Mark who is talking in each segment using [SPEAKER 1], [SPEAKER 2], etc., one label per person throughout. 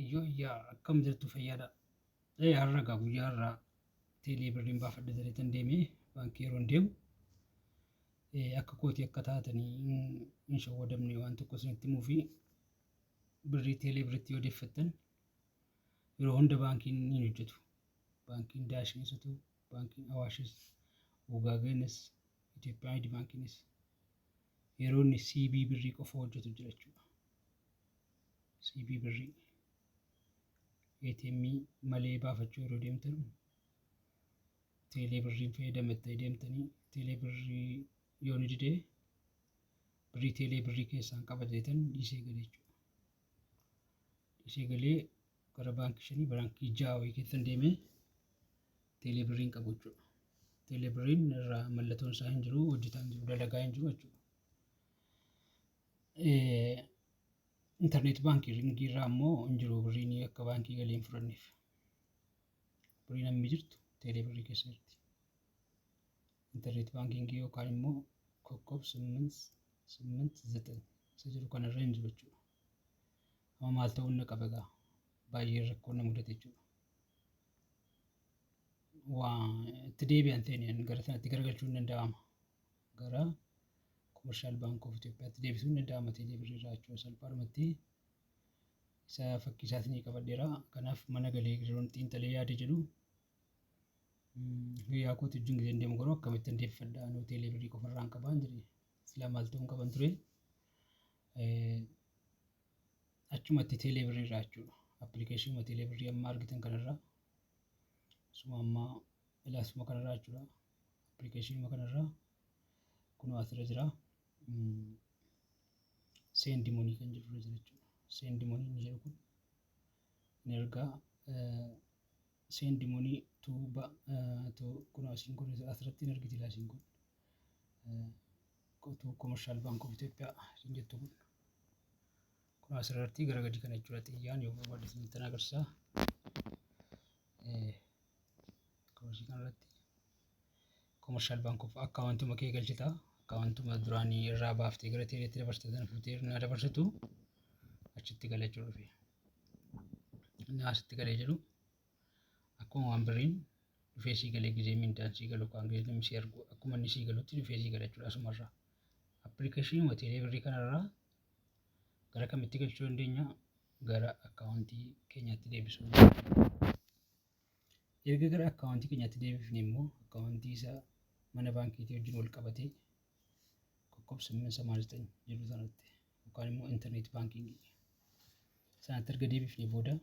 [SPEAKER 1] Iyyoo iyyaa akkam jirtu fayyaadha. Har'a gaa guyyaa har'aa teelee birriin baafadha jedheetan deemee baankii yeroon deemu akka kootii akka taatanii hin shawwadamne waan tokko isinitti himuu fi birrii teelee birriitti yoo deeffattan yeroo hunda baankiin hin hojjetu. Baankiin Daashinis haa ta'u, baankiin Awaashis, Wogaagenis, Itoophiyaan Hidii baankiinis yeroo inni CB birrii qofa hojjetu jira jechuudha. CB birrii ATM malee baafachuu yeroo deemtan teelee birriin fayyadamaa deemtanii teelee birrii yoo ni didee birrii teelee birrii keessaan qabateetan dhiisee galee jechuudha. Dhiisee galee gara baankii 5 baankii 6 wayii keessan deemee teelee birriin qabu jechuudha. Teelee birriin irraa mallattoon isaa hin jiru, hojjetaan jiru, dalagaa hin jiru jechuudha. Internet banking irraa immoo hin jiru birriin akka baankii galee hin fudhanneef. Birriin amma jirtu teelee birrii keessa jirti. Internet banking yookaan immoo kokkoob 889 isa jiru kanarra hin jiru jechuudha. Amma maal ta'uu na qaba egaa baay'ee rakkoo na mudate jechuudha. Itti deebi'an ta'een gara sanatti garagalchuun danda'ama. Gara Commercial Bank of Itoophiyaatti deebisuun danda'ama teelee birrii irraa jechuudha. Salphaadhumatti isa fakkii isaatiin qabadheera. Kanaaf mana galee yeroon xiinxalee yaade jedhu guyyaa kootii wajjin gisee deemu garuu akkamitti deeffadhaa anuu teelee birrii qofarraan qabaan jedhee silaa maal ta'uun qaban ture. Achumatti teelee birrii irraa jechuudha. Appilikeeshinii teelee birrii amma argitan kanarraa suma amma ilaasuma kanarraa jechuudha. Appilikeeshinii kanarraa kun asirra jira. Send money kan jedhu jira jechuudha. Send money ni jedhu kun ni ergaa send money to kun asiin kun asirratti ni argiti laasiin kun to Commercial Bank of Ethiopia hin jettu kun asirratti gara gadi kana jechuudha. Xiyyaan yoo barbaade isinitti agarsiisa. Koorsii kanarratti Commercial Bank of Accountuma kee galchita. Accountuma duraanii irraa baaftee gara teeleetti dabarsitee fuutee na dabarsitu achitti gala jechuudha. Inni asitti galee jedhu akkuma waan birriin dhufee sii galee gisee mindaan sii galu kan gisee namni sii argu akkuma inni sii galutti dhufee sii gala jechuudha. Asumarraa appilikeeshinii teelee birrii kanarraa gara kamitti galchuu dandeenya? Gara akkaawuntii keenyaatti deebisuu. Erga gara akkaawuntii keenyaatti deebifne immoo akkaawuntii isaa mana baankiitii wajjin wal qabatee kokkoob 889 jedhu sanatti yookaan immoo internet banking sanatti erga deebifne booda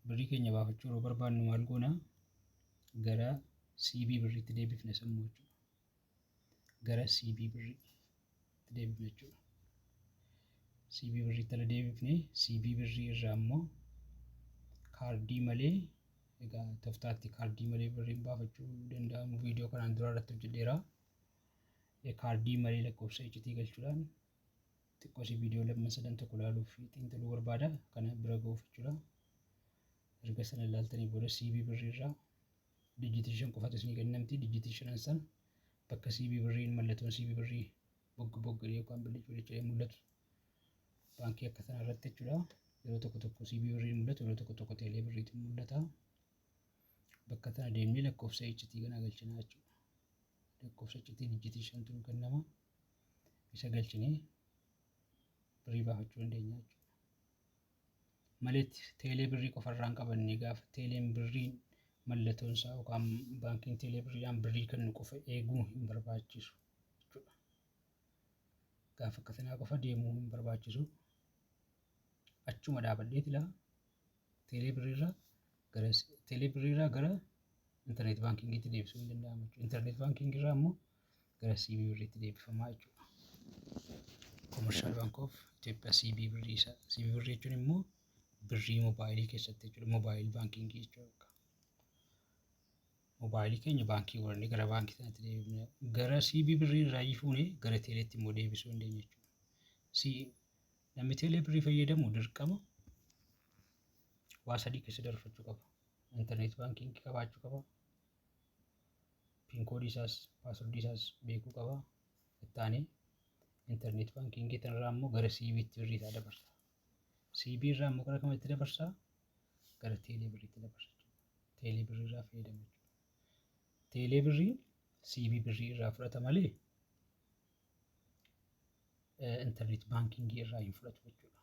[SPEAKER 1] birrii keenya baafachuu yeroo barbaannu maal goona? Gara CB birriitti deebifne sammuu jechuudha. Gara CB birriitti deebifne jechuudha. CB birriitti ala deebifne CB birrii irraa immoo kaardii malee egaa toftaatti kaardii malee birriin baafachuu danda'amu viidiyoo kanaan dura irratti hojjedheera. Kaardii malee lakkoofsa iccitii galchuudhaan xiqqoosi viidiyoo 2-3 tokko ilaaluuf xiinxaluu barbaada kana bira ga'uuf jechuudha. Erga sana ilaaltanii booda CB birrii irraa dijiitii 5 qofatu isinii kennamti. Dijiitii 5 san bakka CB birriin mallattoon CB birrii boggodhee yookaan bilicuu mul'atu baankii akka sana irratti jechuudha. Yeroo tokko tokko CB birriin mul'atu, yeroo tokko tokko teelee birriitiin mul'ata. Bakka sana deemnee lakkoofsa iccitii kana galchinaa jechuudha. Lakkoofsa iccitii dijiitii 5 tun kennama. Isa galchinee birrii baafachuu dandeenya jechuudha. Maletti teelee birrii qofarraan qabanne gaafa teeleen birriin mallattoon isaa yookaan baankiin teelee birriidhaan birrii kennu qofa eeguu hin barbaachisu jechuudha. Gaafa akka sanaa qofa deemuu hin barbaachisu. Achuma dhaabadheeti laa teelee birriirraa gara internet bankingiitti deebisuu hin danda'amu jechuudha. Internet bankingirraa immoo gara CB birriitti deebifamaa jechuudha. Commercial Bank of Ethiopia CB birrii isa CB birrii jechuun immoo birrii moobaayilii keessatti jechuudha. Moobaayil baankingii jechuudha. Moobaayilii keenya baankii warreen gara baankii sanatti deebifne gara CB birrii irraa fuunee gara teeleetti immoo deebisuu dandeenya jechuudha. Namni teelee birrii fayyadamu dirqama waa sadii keessa darbachuu qaba. Internet banking qabaachuu qaba. Pin koodii isaas paaswordii isaas beekuu qaba. Itti aanee internet banking tanarraa immoo gara CB'tti birrii isaa dabarsa. CB irraa immoo gara kamitti dabarsaa? Gara teelee birriitti dabarsa jechuudha. Teelee birrii irraa fayyadamu jechuudha. Teelee birrii CB birrii irraa fudhata malee internet baankingii irraa hin fudhatu jechuudha.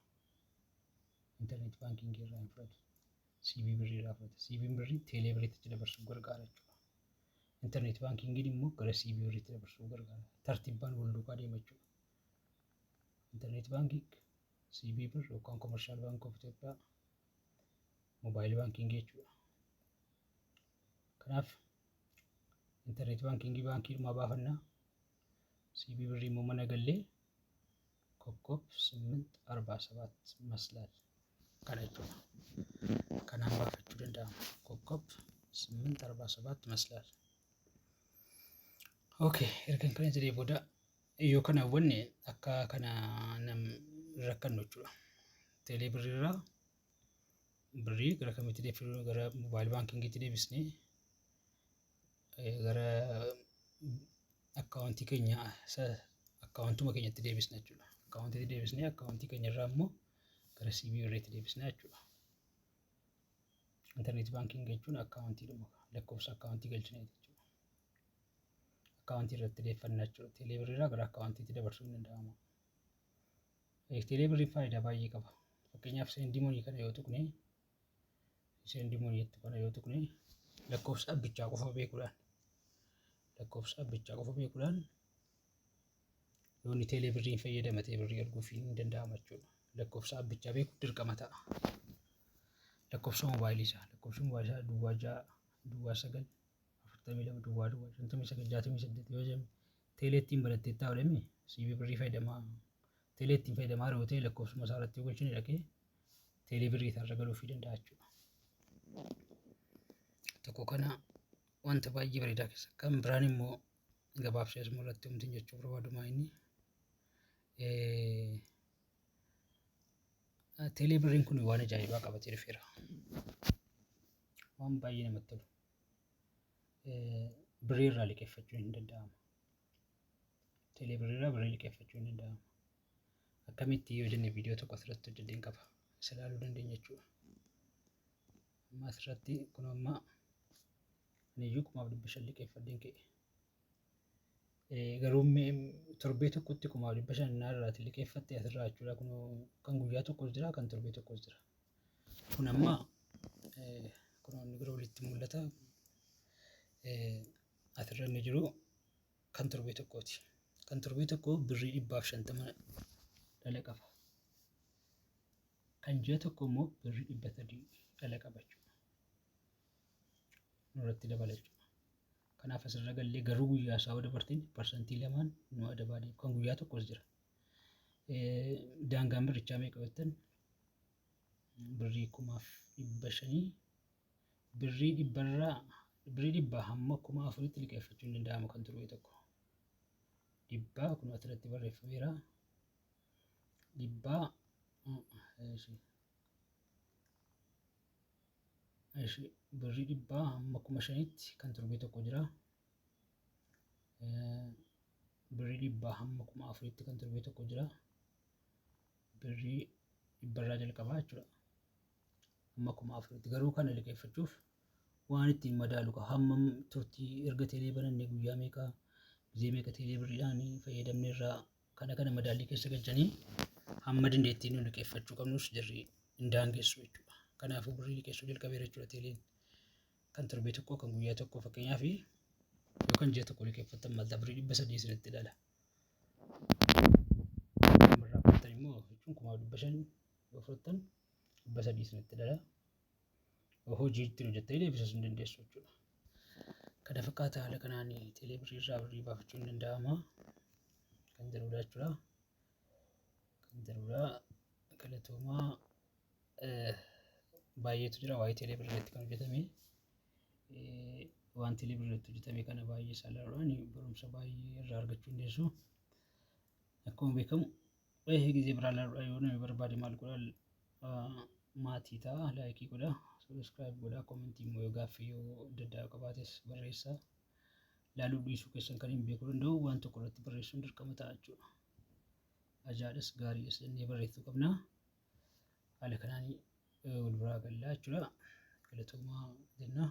[SPEAKER 1] Internet baankingii irraa hin fudhatu. CB birrii irraa fudhata. CB birrii teelee birriitti dabarsuuf gargaara jechuudha. Internet baankingiin immoo gara CB birriitti dabarsuuf gargaara. Tartiibbaan wal duukaa deema jechuudha. Internet baanking CB birr yookaan Commercial Bank of Ethiopia mobaayil baankingii jechuudha. Kanaaf internet baankingii baankii dhumaa baafannaa CB birrii immoo mana gallee kokkoob 847 maslaal kana jechuudha. Kanaan baafachuu danda'ama. Kokkoob 847 maslaal. Okay, ergan kana jedhee booda yoo kana hawwanne akka kana nam rakkannu jechuudha. Teelee birrii irraa birrii gara kamitti deebifnu gara mobaayil baankingiitti deebisnee gara akkaawuntii keenya akkaawuntuma keenyatti deebisna jechuudha. Akkaawuntiitti deebisnee akkaawuntii keenya irraa immoo gara CB birriitti deebisna jechuudha. Internet baankingii jechuun akkaawuntiidhuma lakkoofsa akkaawuntii galchina jechuudha. Akkaawuntii irratti deeffannaa jechuudha. Teelee birrii irraa gara akkaawuntiitti dabarsuun ni danda'ama. Teelee birrii faayidaa baay'ee qaba. Fakkeenyaaf seendi monii kana yoo tuqne lakkoofsa abbichaa qofa beekuudhaan yoo inni teelee birrii fayyadamatee birrii arguuf ni danda'ama jechuudha. Lakkoofsa abbichaa beekuun dirqama ta'a. Lakkoofsa mobaayilii isaa duwwaa 6 duwwaa 9 42 duwwaa 59 68 yoo jennu teeleettiin banattee taa'uudhaan CB birrii fayyadamaa teeleettiin fayyadamaa yoo ta'e lakkoofsuma isaa irratti galchine dhaqee teelee birrii isaarra galuufii danda'a jechuudha. Tokko kana wanta baay'ee bareedaa keessa kan biraan immoo gabaabsee asuma irratti humtiin jechuu barbaadumaa inni teelee birriin kun waan ajaa'ibaa qabatee dhufeera. Waan baay'ee namatti tolu. Birrii irraa liqeeffachuun hin danda'ama. Teelee birrii irraa birrii liqeeffachuun hin danda'ama. Akkamitti yoo jenne viidiyoo tokko asirratti hojjetteen qaba. Isa ilaaluu dandeenya jechuudha. Amma asirratti kun amma aniyyuu 1500 liqeeffadheen ka'e. Garuu torbee tokkotti 1500 irraati liqeeffatte asirraa jechuudha. Kun kan guyyaa tokkos jira kan torbee tokkos jira. Kun amma kun inni gara olitti mul'ata. Asirra inni jiru kan torbee tokkooti. Kan torbee tokko birrii 150 dhala qaba. Kan ji'a tokko immoo birrii 300 dhala qaba jechuudha. Nurratti dabala jechuudha. Kanaaf asirra gallee garuu guyyaa isaa dabartiin parsantii 2 nu adabaa deemu. Kan guyyaa tokkos jira. Daangaan birrichaa meeqa jettan? Birrii 1500 birrii 100 hamma 4000tti liqeeffachuu hin danda'amu kan torbee tokko. 100 kun asirratti barreeffameera. 100 birrii 100 hamma 5000tti kan torbee tokko jira. Birrii 100 hamma 4000tti kan torbee tokko jira. Birrii 100 irraa jalqabaa jechuudha. Hamma 4000tti garuu kana liqeeffachuuf waan ittiin madaalu qaba. Hamma turtii erga teelee banannee guyyaa meeqa gizee meeqa teelee birriidhaan fayyadamne irraa kana madaalii keessa galchanii hamma dandeettii nu liqeeffachuu qabnus jirri hin daangessu jechuudha. Kanaafuu birrii liqeessuu jalqabeera jechuudha teeleen. Kan torbee tokko kan guyyaa tokko fakkeenyaaf yoo kan ji'a tokko liqeeffattan malta birrii 300 isinitti dhala. Irraa fudhatan immoo jechuun 1500 yoo fudhattan 300 isinitti dhala. Hojii ittiin hojjettanii deebisuu hin dandeessu jechuudha. Kana fakkaata haala kanaan teelee birrii irraa birrii baafachuu hin danda'ama. Kan jedhudha jechuudha. Kan jedhudha galatoomaa baay'eetu jira waa'ee teelee birrii irratti kan hojjetame. Waan teelee birrii irratti hojjetame kana baay'ee salaaluudhaan barumsa baay'ee irraa argachuu dandeessu. Akkuma beekamu gizee biraa ilaaluudhaan yoo namni barbaade maal godhaa maatii ta'a laayikii godhaa. Subscribe godhaa commentii immoo yoo gaaffii yoo adda qabaates barreessaa. Laaluu dhiisuu keessan kan hin beekuu danda'u waan tokko irratti barreessuun dirqama ta'a jechuudha. Ajaa'ibas gaariis jennee barreessuu qabna. haala kanaan wal biraa gallaa jechuudha. Galatoomaa jennaa.